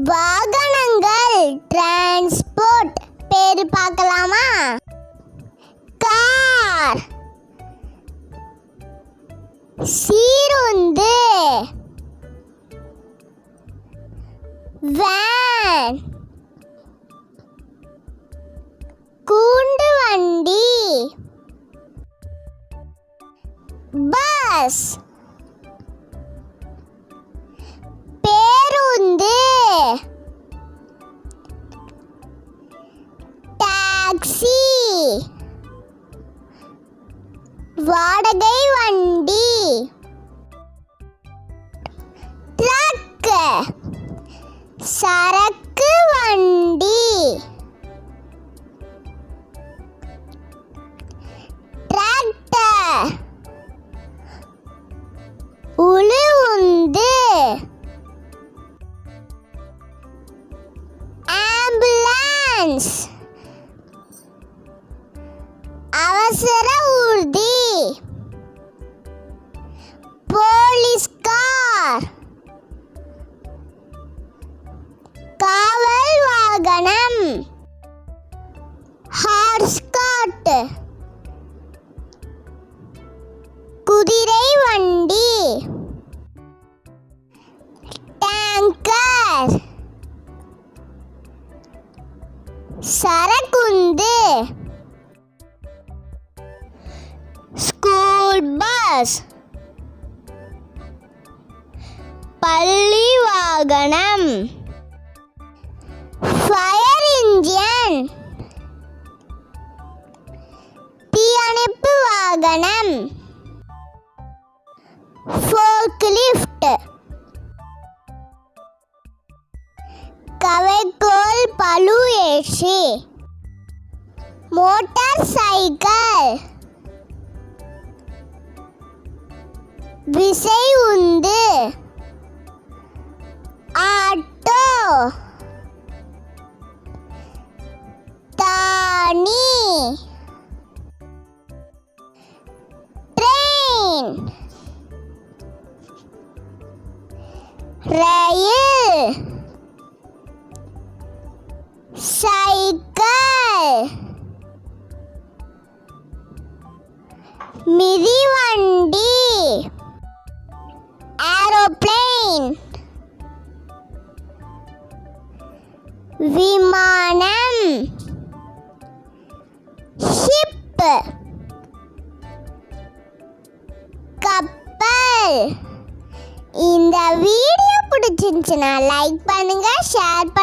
வாகனங்கள் டிரான்ஸ்போர்ட் பேரு பார்க்கலாமா? கார், சீருந்து, வேன், கூண்டு வண்டி, பஸ், பேருந்து, டாக்ஸி, வாடகை வண்டி, ட்ரக், சரக்கு வண்டி, டிராக்டர், உழுவுந்து, ஆம்புலன்ஸ், அவசர ஊர்தி, போலீஸ் கார், காவல் வாகனம், ஹார்ஸ் கார்ட், குதிரை வண்டி, டேங்கர், சரக்குந்து, ஸ்கூல் பஸ், பள்ளி வாகனம், ஃபயர் இன்ஜின், தீயணைப்பு வாகனம், ஃபோர்க்லிஃப்ட், கவைக்கோல் பளு ஏற்றி, மோட்டார் சைக்கிள், விசை உந்து, ஆட்டோ, தானி, ட்ரெயின், ரயில், சைக்கிள், மிதிவண்டி, ஏரோப்ளேன், விமானம், ஷிப், கப்பல். இந்த வீடியோ பிடிச்சிருந்துச்சுன்னா லைக் பண்ணுங்க, ஷேர் பண்ணுங்க.